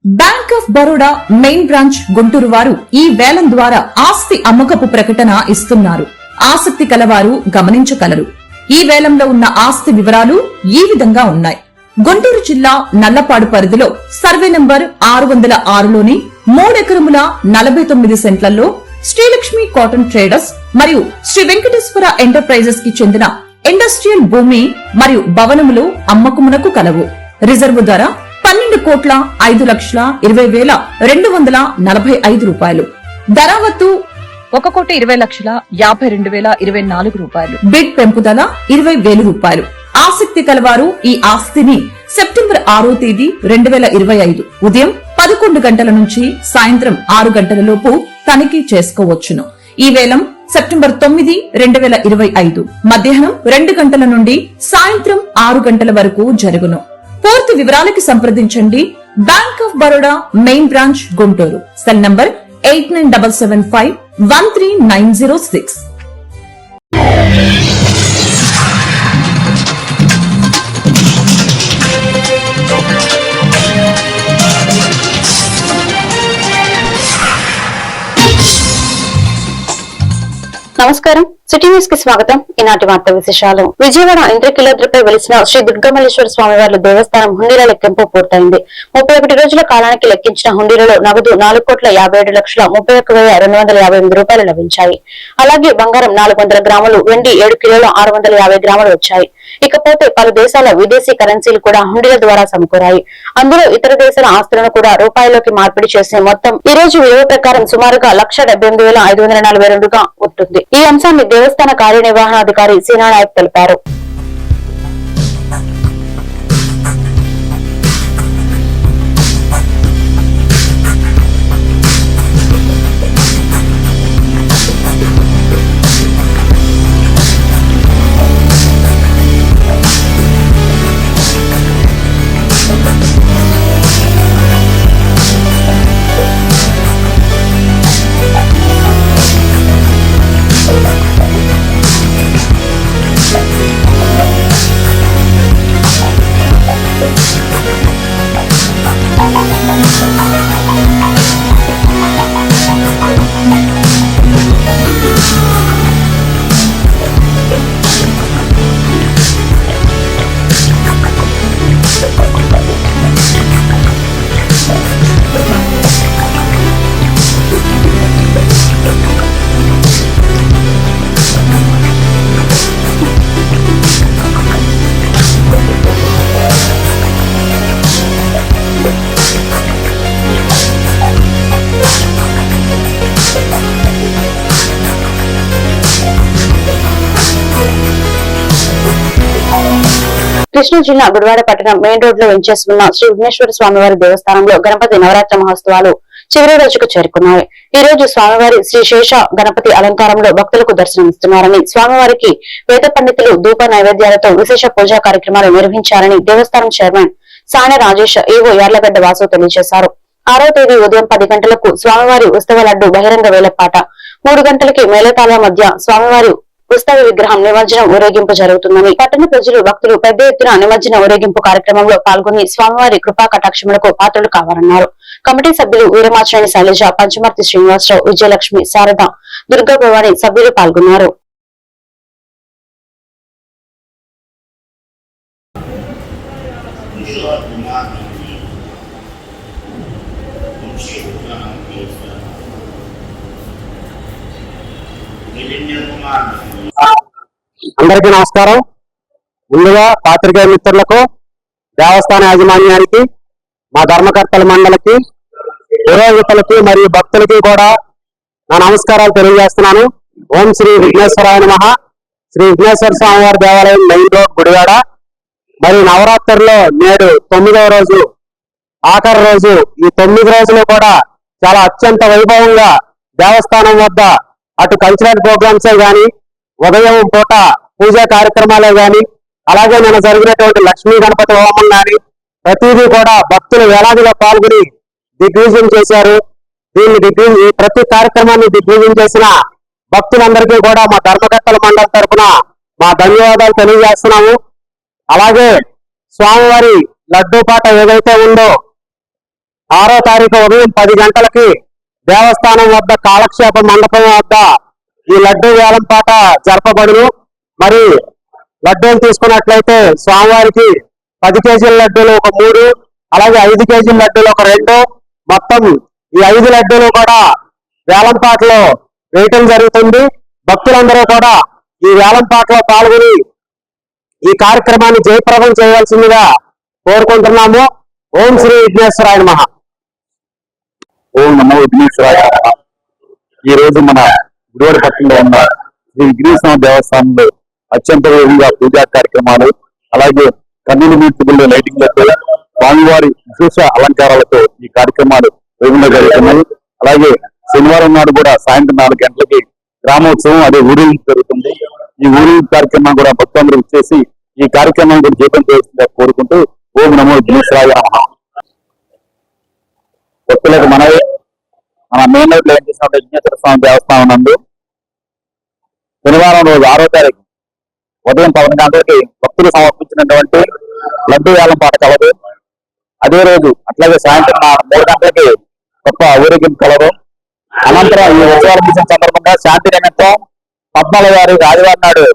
Bank of Baroda main branch Guntur వారు ఈ వేలం ద్వారా ఆస్తి అమ్మకపు ప్రకటన ఇస్తున్నారు. ఆసక్తి కలవారు గమనించగలరు. ఈ వేలంలో ఉన్న ఆస్తి వివరాలు ఈ విధంగా ఉన్నాయి. గుంటూరు జిల్లా నల్లపాడు పరిధిలో సర్వే నంబర్ 606లోని 3 ఎకరముల 49 సెంట్లలో శ్రీలక్ష్మి కాటన్ ట్రేడర్స్ మరియు శ్రీ వెంకటేశ్వర ఎంటర్ప్రైజెస్ కి చెందిన ఇండస్ట్రియల్ భూమి మరియు భవనములు అమ్మకమునకు కలవు. రిజర్వు ధర 12,20,20,245 రూపాయలు. ధరావత్తు 1,20,52,024 రూపాయలు. బిడ్ పెంపుదల 20,000 రూపాయలు. ఆసక్తి కలవారు ఈ ఆస్తిని సెప్టెంబర్ 6వ తేదీ 2025 ఉదయం 11 గంటల నుంచి సాయంత్రం 6 గంటల లోపు తనిఖీ చేసుకోవచ్చును. ఈ వేలం సెప్టెంబర్ 9, 2025 మధ్యాహ్నం 2 గంటల నుండి సాయంత్రం 6 గంటల వరకు జరుగును. పూర్తి వివరాలకి సంప్రదించండి. Bank of Baroda main branch Guntur. Cell number 8975513906. నమస్కారం, సిటీ న్యూస్ కి స్వాగతం. ఈనాటి వార్త విశేషాలు. విజయవాడ ఇంద్రకీలాద్రిపై వెలిసిన శ్రీ దుర్గమల్లేశ్వర స్వామివార్ల దేవస్థానం హుండీల లెక్కింపు పూర్తయింది. 31 రోజుల కాలానికి లెక్కించిన హుండీలలో నగదు 4,57,61,258 రూపాయలు లభించాయి. అలాగే బంగారం 400 గ్రాములు, వెండి 7 కిలోల 650 గ్రాములు వచ్చాయి. ఇకపోతే పలు దేశాల విదేశీ కరెన్సీలు కూడా హుండీల ద్వారా సమకూరాయి. అందులో ఇతర దేశాల ఆస్తులను కూడా రూపాయల్లోకి మార్పిడి చేసే మొత్తం ఈ రోజు విలువ ప్రకారం సుమారుగా 1,78,542 గా ఉంటుంది. ఈ అంశాన్ని దేవస్థాన కార్యనిర్వహణాధికారి సీనా నాయక్ తెలిపారు. కృష్ణా జిల్లా గుడివాడ పట్టణం మెయిన్ రోడ్ లో వెంచేస్తున్న శ్రీ విఘ్నేశ్వర స్వామివారి దేవస్థానంలో గణపతి నవరాత్రి మహోత్సవాలు చివరి రోజుకు చేరుకున్నాయి. ఈ రోజు స్వామివారి శ్రీ శేష గణపతి అలంకారంలో భక్తులకు దర్శనమిస్తున్నారని, స్వామివారికి వేద పండితులు ధూప నైవేద్యాలతో విశేష పూజా కార్యక్రమాలు నిర్వహించారని దేవస్థానం చైర్మన్ సానె రాజేష్, ఈవో యార్లగడ్డ వాసు తెలియజేశారు. 6వ తేదీ ఉదయం 10 గంటలకు స్వామివారి ఉత్సవ లడ్డు బహిరంగ వేలపాట, 3 గంటలకి మేళతాళ మధ్య స్వామివారి ఉత్సవ విగ్రహం నిమజ్జనం ఊరేగింపు జరుగుతుందని, పట్టణ ప్రజలు భక్తులు పెద్ద ఎత్తున నిమజ్జన ఊరేగింపు కార్యక్రమంలో పాల్గొని స్వామివారి కృపా కటాక్షములకు పాత్రలు కావాలన్నారు. కమిటీ సభ్యులు వీరమాచనేని శైలజ, పంచమర్తి శ్రీనివాసరావు, విజయలక్ష్మి, శారద, దుర్గా భవాని సభ్యులు పాల్గొన్నారు. అందరికీ నమస్కారం. ముందుగా పాత్రికేయ మిత్రులకు, దేవస్థాన యాజమాన్యానికి, మా ధర్మకర్తల మండలికి, పురోహితులకి మరియు భక్తులకి కూడా నా నమస్కారాలు తెలియజేస్తున్నాను. ఓం శ్రీ విఘ్నేశ్వరాయ నమః. శ్రీ విఘ్నేశ్వర స్వామివారి దేవాలయం మెయిన్ రోడ్ గుడివాడ. మరి నవరాత్రుల్లో నేడు 9వ రోజు, ఆఖరి రోజు. ఈ 9 రోజులు కూడా చాలా అత్యంత వైభవంగా దేవస్థానం వద్ద అటు కల్చరల్ ప్రోగ్రామ్సే గాని, ఉదయం పూట పూజా కార్యక్రమాలే గాని, అలాగే నిన్న జరిగినటువంటి లక్ష్మీ గణపతి హోమం గాని, ప్రతిదీ కూడా భక్తులు వేలాదిగా పాల్గొని దిగ్విజయం చేశారు. ఈ ప్రతి కార్యక్రమాన్ని దిగ్విజయం చేసిన భక్తులందరికీ కూడా మా ధర్మకర్తల మండలి తరఫున మా ధన్యవాదాలు తెలియజేస్తున్నాము. అలాగే స్వామివారి లడ్డూ పాట ఏదైతే ఉందో 6వ తారీఖు ఉదయం 10 గంటలకి దేవస్థానం వద్ద కాలక్షేప మండపం వద్ద ఈ లడ్డూ వేలం పాట జరపబడును. మరి లడ్డూలు తీసుకున్నట్లయితే స్వామివారికి 10 కేజీల లడ్డూలు ఒక 3, అలాగే 5 కేజీల లడ్డూలు ఒక 2, మొత్తం ఈ 5 లడ్డూలు కూడా వేలం పాటలో వేయటం జరుగుతుంది. భక్తులందరూ కూడా ఈ వేలం పాటలో పాల్గొని ఈ కార్యక్రమాన్ని జయప్రదం చేయవలసిందిగా కోరుకుంటున్నాము. ఓం శ్రీ విఘ్నేశ్వరాయ నమః. ఓం నమో విఘ్నేశ్వరాయ నమః. ఈ రోజు మన గుడివాడ పట్టణంలో ఉన్న శ్రీ విఘ్నేశ్వర దేవస్థానంలో అత్యంత వేగంగా పూజా కార్యక్రమాలు, అలాగే కన్నుల మూర్తుల్లో లైటింగ్లతో స్వామివారి విశేష అలంకారాలతో ఈ కార్యక్రమాలు వేగంగా జరుగుతున్నాయి. అలాగే శనివారం నాడు కూడా సాయంత్రం 4 గంటలకి గ్రామోత్సవం, అదే ఊరేగింపు జరుగుతుంది. ఈ ఊరేగింపు కార్యక్రమం కూడా భక్తులందరూ వచ్చేసి ఈ కార్యక్రమాన్ని కూడా జీతం చేస్తుందిగా కోరుకుంటూ ఓం నమో విఘ్నేశ్వరాయ నమః. భక్తులకు మన మెయిన్ రోడ్ లో ఏం చేసిన విఘ్నేశ్వర స్వామి దేవస్థానం నందు శనివారం రోజు 6వ తారీఖు ఉదయం 11 గంటలకి భక్తులు సమర్పించినటువంటి లడ్డూ వేలం పాట కలదు. అదే రోజు అట్లాగే సాయంత్రం 3 గంటలకి గొప్ప ఊరేగింపు కలదు. అనంతరం ఈ ఉత్సవాల ముగిసిన సందర్భంగా శాంతి నిమిత్తం 14వ తారీఖు ఆదివారం నాడు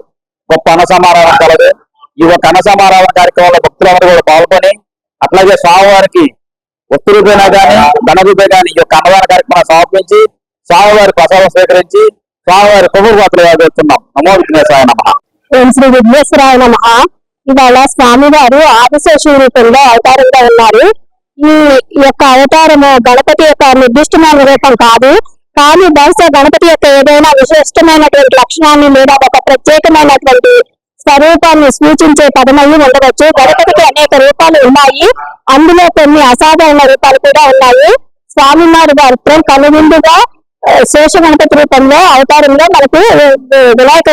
గొప్ప అన్న సమారాధన కలదు. ఈ ఒక అన్న సమారాధన కార్యక్రమంలో భక్తులందరూ కూడా పాల్గొని అట్లాగే స్వామివారికి వస్తు రూపేనా గానీ ధన రూపే గానీ ఈ యొక్క అన్నదాన కార్యక్రమాన్ని సమర్పించి స్వామివారి ప్రసాదం స్వీకరించి స్వామివారి కొవ్వూరు పాత్ర వేస్తున్నాం. నమో విఘ్నేశ్వరాయ నమః. ఓం శ్రీ విఘ్నేశ్వరాయ నమః. ఇవాళ స్వామివారు ఆదిశేష రూపంలో అవతారంగా ఉన్నారు. ఈ యొక్క అవతారము గణపతి యొక్క నిర్దిష్టమైన రూపం కాదు, కానీ బహుశా గణపతి యొక్క ఏదైనా విశిష్టమైనటువంటి లక్షణాన్ని లేదా ఒక ప్రత్యేకమైనటువంటి స్వరూపాన్ని సూచించే పదమయ్యి ఉండవచ్చు. గణపతికి అనేక రూపాలు ఉన్నాయి, అందులో కొన్ని అసాధారణ రూపాలు కూడా ఉన్నాయి. స్వామివారి మాత్రం కనువిందుగా శేష గణపతి రూపంలో అవతారంలో మనకు వినాయక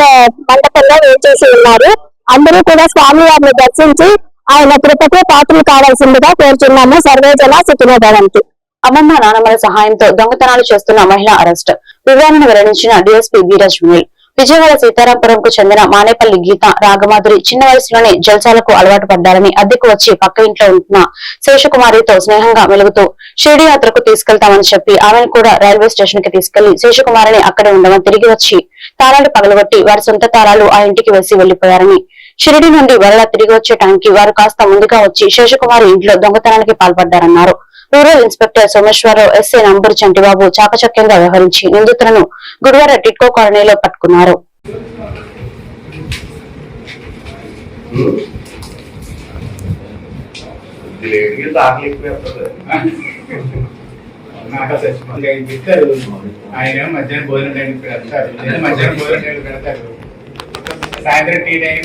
మండపంలో వేచేసి ఉన్నారు. అందరూ కూడా స్వామివారిని దర్శించి ఆయన కృపకు పాత్రలు కావాల్సిందిగా కోరుచున్నాము. సర్వేజన సుఖినో భవంతు. అమ్మమ్మ నానమ్మల సహాయంతో దొంగతనాలు చేస్తున్న మహిళ అరెస్ట్. వివరాలను వెల్లడించిన డీఎస్పీ వీరాజ్ మిల్. విజయవాడ సీతారాంపురంకు చెందిన మానేపల్లి గీత రాగమాధురి చిన్న వయసులోనే జల్సాలకు అలవాటు పడ్డారని అద్దెకు వచ్చి పక్క ఇంట్లో ఉంటున్న శేషకుమారితో స్నేహంగా మెలుగుతూ షిరిడి యాత్రకు తీసుకెళ్తామని చెప్పి ఆమెను కూడా రైల్వే స్టేషన్ కి తీసుకెళ్లి శేషకుమారిని అక్కడే ఉండమని తిరిగి వచ్చి తాళాలు పగలగొట్టి వారి సొంత తాళాలు ఆ ఇంటికి వేసి వెళ్లిపోయారని, షిరిడి నుండి మరలా తిరిగి వచ్చే టైంకి వారు కాస్త ముందుగా వచ్చి శేషకుమారి ఇంట్లో దొంగతనానికి పాల్పడ్డారన్నారు. Rural inspector Someswararao, SI Namburu Chantibabu చాకచక్యంగా వ్యవహరించి నిందితులను గుడివాడ టిట్కో కాలనీలో పట్టుకున్నారు. ఆయన మధ్యాహ్నం భోజనం టైం పెడతారు, మధ్యాహ్నం భోజనం టైం పెడతారు, సాయంత్రం టీ టైం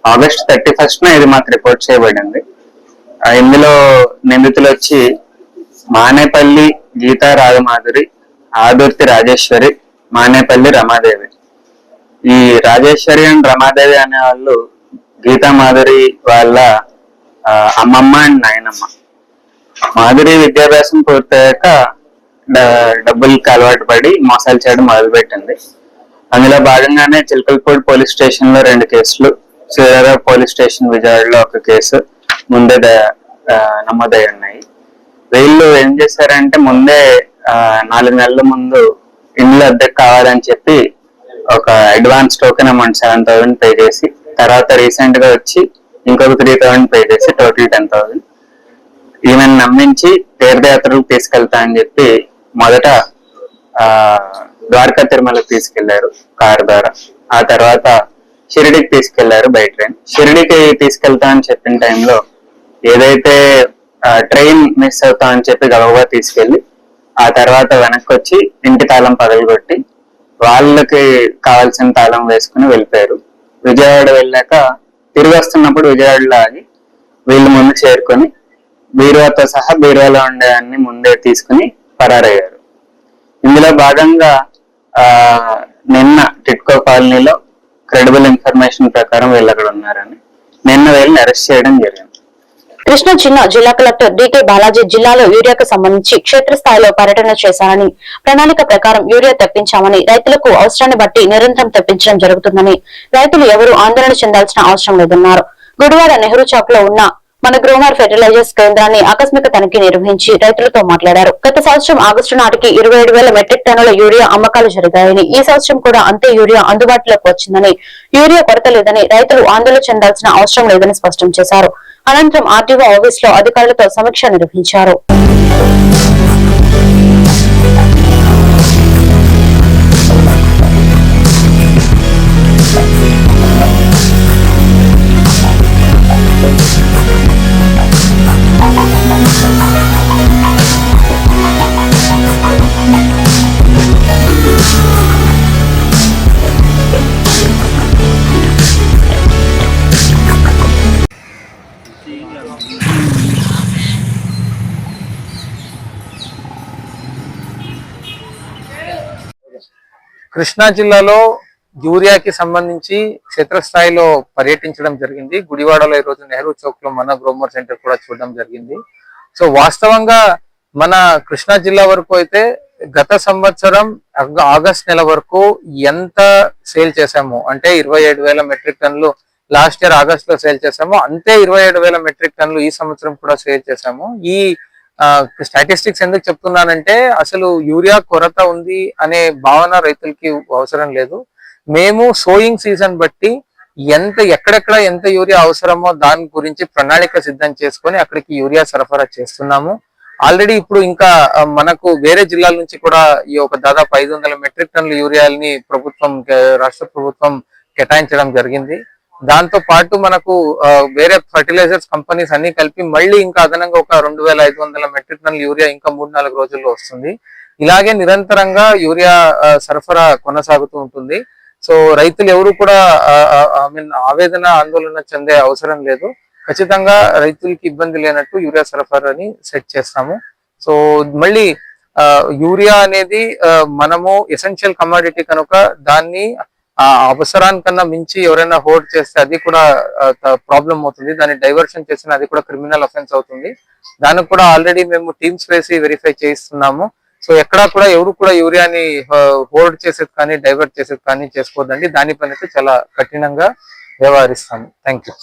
ఆగస్ట్ 31st ఇది మాకు రిపోర్ట్ చేయబడింది. ఇందులో నిందితులు వచ్చి మానేపల్లి గీతా రాగమాధురి, ఆదుర్తి రాజేశ్వరి, మానేపల్లి రమాదేవి. ఈ రాజేశ్వరి అండ్ రమాదేవి అనే వాళ్ళు గీతా మాధురి వాళ్ళ అమ్మమ్మ అండ్ నాయనమ్మ. మాధురి విద్యాభ్యాసం పూర్తయ్యాక డబ్బులకి అలవాటు పడి మోసాలు చేయడం మొదలుపెట్టింది. అందులో భాగంగానే చిలకలపూడి పోలీస్ స్టేషన్ లో 2 కేసులు, సూర్యారావు పోలీస్ స్టేషన్ విజయవాడలో 1 కేసు ముందే నమోదై ఉన్నాయి. వీళ్ళు ఏం చేశారంటే ముందే 4 నెలల ముందు ఇండ్లు అద్దెకు కావాలని చెప్పి ఒక అడ్వాన్స్ టోకెన్ అమౌంట్ 7,000 పే చేసి, తర్వాత రీసెంట్ గా వచ్చి ఇంకొక 3,000 పే చేసి టోటల్ 10,000 ఈమెను నమ్మించి తీర్థయాత్రలకు తీసుకెళ్తా అని చెప్పి మొదట ద్వారకా తిరుమలకు తీసుకెళ్లారు కారు ద్వారా. ఆ తర్వాత షిరిడికి తీసుకెళ్లారు బై ట్రైన్. షిరిడికి తీసుకెళ్తా అని చెప్పిన టైంలో ఏదైతే ట్రైన్ మిస్ అవుతా అని చెప్పి గబగబా తీసుకెళ్లి ఆ తర్వాత వెనక్కి వచ్చి ఇంటి తాళం పగలగొట్టి వాళ్ళకి కావాల్సిన తాళం వేసుకుని వెళ్ళిపోయారు. విజయవాడ వెళ్ళాక తిరిగి వస్తున్నప్పుడు విజయవాడలో ఆగి వీళ్ళు ముందు చేరుకొని బీరువాతో సహా బీరువాలో ఉండే అన్ని ముందే తీసుకుని పరారయ్యారు. ఇందులో భాగంగా నిన్న టిట్కో కాలనీలో క్రెడిబుల్ ఇన్ఫర్మేషన్ ప్రకారం వీళ్ళు అక్కడ ఉన్నారని నిన్న వీళ్ళని అరెస్ట్ చేయడం జరిగింది. కృష్ణా జిల్లా కలెక్టర్ డికే బాలాజీ జిల్లాలో యూరియాకు సంబంధించి క్షేత్రస్థాయిలో పర్యటన చేశారని, ప్రణాళిక ప్రకారం యూరియా తెప్పించామని, రైతులకు అవసరాన్ని బట్టి నిరంతరం తెప్పించడం జరుగుతుందని, రైతులు ఎవరూ ఆందోళన చెందాల్సిన అవసరం లేదన్నారు. గుడివాడ నెహ్రూ చౌక్ లో ఉన్న మన గ్రోమర్ ఫెర్టిలైజర్స్ కేంద్రాన్ని ఆకస్మిక తనిఖీ నిర్వహించి రైతులతో మాట్లాడారు. గత సంవత్సరం ఆగస్టు నాటికి 27,000 మెట్రిక్ టన్నుల యూరియా అమ్మకాలు జరిగాయని, ఈ సంవత్సరం కూడా అంతే యూరియా అందుబాటులోకి వచ్చిందని, యూరియా కొరత లేదని, రైతులు ఆందోళన చెందాల్సిన అవసరం లేదని స్పష్టం చేశారు. అనంతరం ఆర్టీఓ ఆఫీస్ లో అధికారులతో సమీక్ష నిర్వహించారు. కృష్ణా జిల్లాలో యూరియాకి సంబంధించి క్షేత్రస్థాయిలో పర్యటించడం జరిగింది. గుడివాడలో ఈరోజు నెహ్రూ చౌక్ లో మన గ్రోమర్ సెంటర్ కూడా చూడడం జరిగింది. సో వాస్తవంగా మన కృష్ణా జిల్లా వరకు అయితే గత సంవత్సరం ఆగస్ట్ నెల వరకు ఎంత సేల్ చేశామో, అంటే 27,000 మెట్రిక్ టన్నులు లాస్ట్ ఇయర్ ఆగస్ట్ లో సేల్ చేశామో అంతే 27,000 మెట్రిక్ టన్నులు ఈ సంవత్సరం కూడా సేల్ చేశాము. ఈ స్టాటిస్టిక్స్ ఎందుకు చెప్తున్నానంటే అసలు యూరియా కొరత ఉంది అనే భావన రైతులకి అవసరం లేదు. మేము సోయింగ్ సీజన్ బట్టి ఎక్కడెక్కడ ఎంత యూరియా అవసరమో దాని గురించి ప్రణాళిక సిద్ధం చేసుకొని అక్కడికి యూరియా సరఫరా చేస్తున్నాము. ఆల్రెడీ ఇప్పుడు ఇంకా మనకు వేరే జిల్లాల నుంచి కూడా ఈ ఒక దాదాపు 500 మెట్రిక్ టన్నుల యూరియాలని రాష్ట్ర ప్రభుత్వం కేటాయించడం జరిగింది. దాంతో పాటు మనకు వేరే ఫర్టిలైజర్స్ కంపెనీస్ అన్ని కలిపి మళ్ళీ ఇంకా అదనంగా ఒక 2,500 మెట్రిక్ టన్నుల యూరియా ఇంకా 3-4 రోజుల్లో వస్తుంది. ఇలాగే నిరంతరంగా యూరియా సరఫరా కొనసాగుతూ ఉంటుంది. సో రైతులు ఎవరు కూడా ఆవేదన ఆందోళన చెందే అవసరం లేదు. ఖచ్చితంగా రైతులకి ఇబ్బంది లేనట్టు యూరియా సరఫరాని సెట్ చేస్తాము. సో మళ్ళీ యూరియా అనేది మనము ఎసెన్షియల్ కమాడిటీ కనుక దాన్ని అవసరానికన్నా మించి ఎవరైనా హోల్డ్ చేస్తే అది కూడా ప్రాబ్లం అవుతుంది. దాన్ని డైవర్షన్ చేసిన అది కూడా క్రిమినల్ అఫెన్స్ అవుతుంది. దానికి కూడా ఆల్రెడీ మేము టీమ్స్ వేసి వెరిఫై చేయిస్తున్నాము. సో ఎక్కడా కూడా ఎవరు కూడా యూరియాని హోల్డ్ చేసేది కానీ డైవర్ట్ చేసేది కానీ చేసుకోవద్దండి. దానిపైన అయితే చాలా కఠినంగా వ్యవహరిస్తాము. Thank you.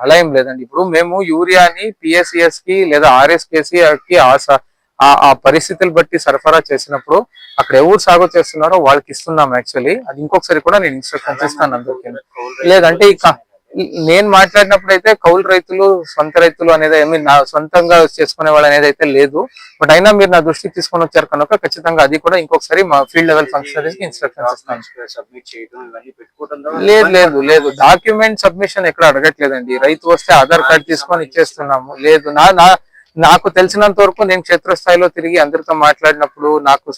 అలా ఏం లేదండి. ఇప్పుడు మేము యూరియాని పిఎస్సిఎస్ కి లేదా ఆర్ఎస్కేసి కి ఆ పరిస్థితులు బట్టి సరఫరా చేసినప్పుడు అక్కడ ఎవరు సాగు చేస్తున్నారో వాళ్ళకి ఇస్తున్నాం. యాక్చువల్లీ అది ఇంకొకసారి కూడా నేను ఇన్స్ట్రక్షన్స్ ఇస్తాను అందరికీ. లేదంటే నేను మాట్లాడినప్పుడు అయితే కౌలు రైతులు సొంత రైతులు అనేది నా సొంతంగా చేసుకునే వాళ్ళు అనేది అయితే లేదు. బట్ అయినా మీరు నా దృష్టికి తీసుకొని వచ్చారు కనుక ఖచ్చితంగా అది కూడా ఇంకొకసారి మా ఫీల్డ్ లెవెల్ ఫంక్షనరీస్ కి ఇన్స్ట్రక్షన్స్ ఇస్తాను. లేదు డాక్యుమెంట్ సబ్మిషన్ ఎక్కడ అడగట్లేదండి. రైతు వస్తే ఆధార్ కార్డు తీసుకొని ఇచ్చేస్తున్నాము. లేదు నాకు తెలిసినంత వరకు నేను క్షేత్రస్థాయిలో తిరిగి అందరితో మాట్లాడినప్పుడు నాకు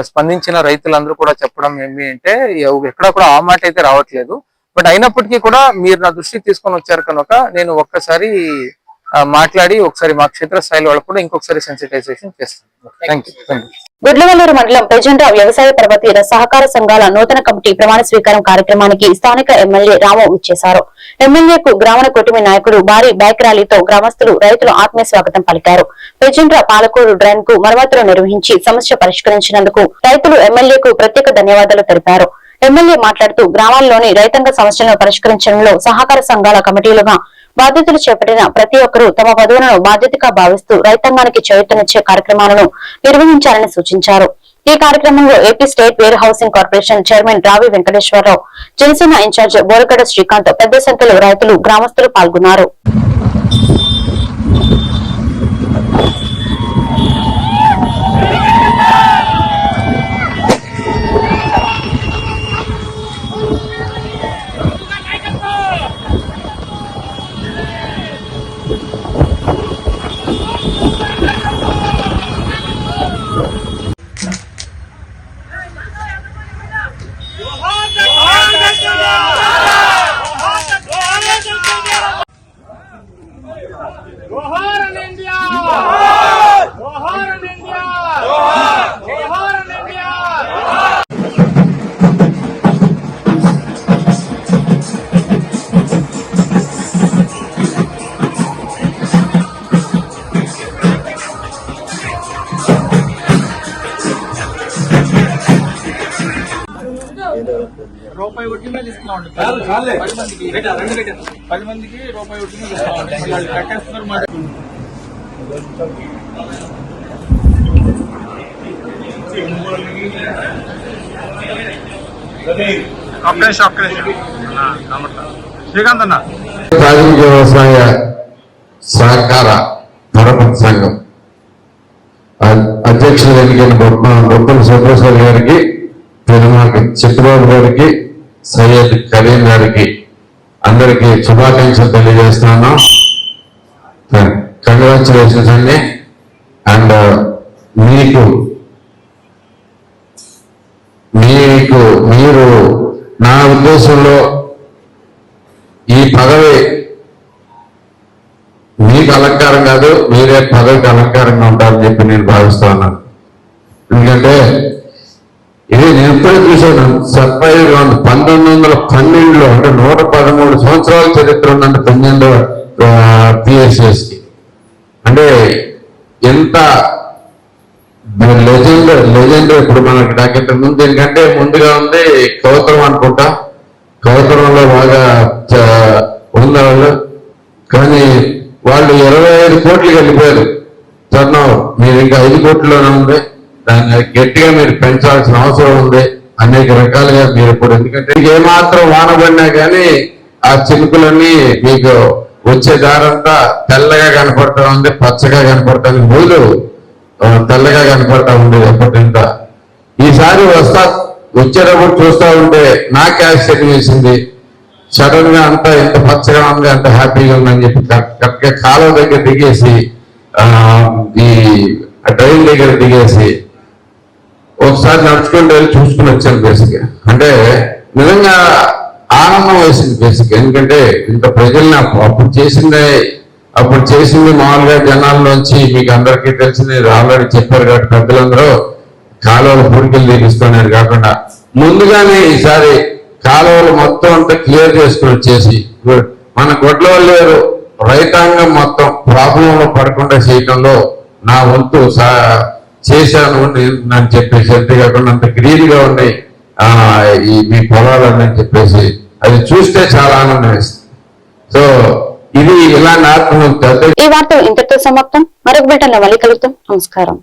స్పందించిన రైతులందరూ కూడా చెప్పడం ఏమి అంటే ఎక్కడ కూడా ఆ మాట అయితే రావట్లేదు. బట్ అయినప్పటికీ కూడా మీరు నా దృష్టికి తీసుకొని వచ్చారు కనుక నేను ఒక్కసారి మాట్లాడి ఒకసారి మా క్షేత్రస్థాయిలో వాళ్ళు కూడా ఇంకొకసారి సెన్సిటైజేషన్ చేస్తాను. Thank you. గుడ్లవల్లూరు మండలం ప్రజెంట్ వ్యవసాయ పరపతి సహకార సంఘాల నూతన కమిటీ ప్రమాణ స్వీకారం కార్యక్రమానికి స్థానిక ఎమ్మెల్యే రాము ఇచ్చేశారు. ఎమ్మెల్యేకు గ్రామ కూటమి నాయకుడు భారీ బైక్ ర్యాలీతో గ్రామస్తులు రైతులు ఆత్మీయ స్వాగతం పలికారు. ప్రజెంట్ పాలకూరు డ్రైన్ కు మరమ్మతులు నిర్వహించి సమస్య పరిష్కరించినందుకు రైతులు ఎమ్మెల్యేకు ప్రత్యేక ధన్యవాదాలు తెలిపారు. ఎమ్మెల్యే మాట్లాడుతూ గ్రామాల్లోని రైతాంగ సమస్యలను పరిష్కరించడంలో సహకార సంఘాల కమిటీలుగా బాధ్యతలు చేపట్టిన ప్రతి ఒక్కరూ తమ పదవులను బాధ్యతగా భావిస్తూ రైతాంగానికి చేయూతనిచ్చే కార్యక్రమాలను నిర్వహించాలని సూచించారు. ఈ కార్యక్రమంలో AP state where housing corporation chairman రావి వెంకటేశ్వరరావు, జనసేన ఇన్ఛార్జ్ బోరగడ శ్రీకాంత్, పెద్ద సంఖ్యలో రైతులు గ్రామస్తులు పాల్గొన్నారు. రూపాయి ఒట్టిమే తీసుకున్నామండి. 10 మందికి రూపాయి ఒట్టిమే తీసుకున్నామండి. వాళ్ళు కట్టేస్తున్నారు మాట. శ్రీకాంత్ అన్న ప్రాథమిక వ్యవసాయ సహకార మరమ్మతు సంఘం అధ్యక్షులు ఎన్నికైన బొప్పల సుబ్రహ్మణ్య గారికి, పెనుమాకి చిట్టుబాబు గారికి, సయ్యద్ కరీం గారికి అందరికీ శుభాకాంక్షలు తెలియజేస్తున్నాను. కంగ్రాచులేషన్స్ అండి. అండ్ మీరు నా ఉద్దేశంలో ఈ పదవి మీకు అలంకారం కాదు, మీరే పదవికి అలంకారంగా ఉంటారని చెప్పి నేను భావిస్తా ఉన్నాను. ఎందుకంటే ఇది నేను ఎప్పుడూ చూశాను, సర్ప్రైజ్గా ఉంది. 1912లో అంటే 113 సంవత్సరాల చరిత్ర ఉందంటే 12 PSSకి. అంటే ఎంత లెజెండ్. ఇప్పుడు మనకి నాకింత ముందు ఎందుకంటే ముందుగా ఉంది కౌతరం అనుకుంటా. కౌతరంలో బాగా ఉన్నవాళ్ళు, కానీ వాళ్ళు 25 కోట్లకి వెళ్ళిపోయారు టర్న్ ఓవర్. మీరు ఇంకా 5 కోట్లలోనే ఉంది. దాన్ని గట్టిగా మీరు పెంచాల్సిన అవసరం ఉంది అనేక రకాలుగా. మీరు ఇప్పుడు ఎందుకంటే ఏమాత్రం వాన పడినా కానీ ఆ చినుకులన్నీ మీకు వచ్చే దారంతా తెల్లగా కనపడతా ఉంది, పచ్చగా కనపడుతుంది. ముందు తెల్లగా కనపడతా ఉండేది ఎప్పటింత. ఈసారి వచ్చేటప్పుడు చూస్తూ ఉంటే నాకు ఆశ్చర్యం వేసింది. సడన్ గా అంతా ఎంత పచ్చగా ఉంది, అంత హ్యాపీగా ఉందని చెప్పి కరెక్ట్గా కాలువ దగ్గర దిగేసి ఈ డ్రైన్ దగ్గర దిగేసి ఒకసారి నడుచుకుంటూ వెళ్ళి చూసుకుని వచ్చాను బేసిక్గా. అంటే నిజంగా ఆనందం వేసింది బేసిక్. ఎందుకంటే ఇంత ప్రజల్ని అప్పుడు చేసింది మామూలుగా జనాల్లోంచి మీకు అందరికీ తెలిసింది ఆల్రెడీ చెప్పారు కాబట్టి పెద్దలందరూ కాలువలు పూడికలు తీపిస్తున్నారు కాకుండా ముందుగానే ఈసారి కాలువలు మొత్తం అంతా క్లియర్ చేసుకుని వచ్చేసి మన గొడ్ల రైతాంగం మొత్తం ప్రాబ్లంలో పడకుండా చేయడంలో నా వంతు చేశాను అని చెప్పేసి, అంతేకాకుండా అంత గ్రీన్ గా ఉన్నాయి ఈ మీ పొలాలని చెప్పేసి అది చూస్తే చాలా ఆనందం వేస్తుంది. సో ఇది ఇలా ఈ వార్తలు ఇంతటితో సమాప్తం. మరొక బిడ్డలో మళ్ళీ కలుద్దాం. నమస్కారం.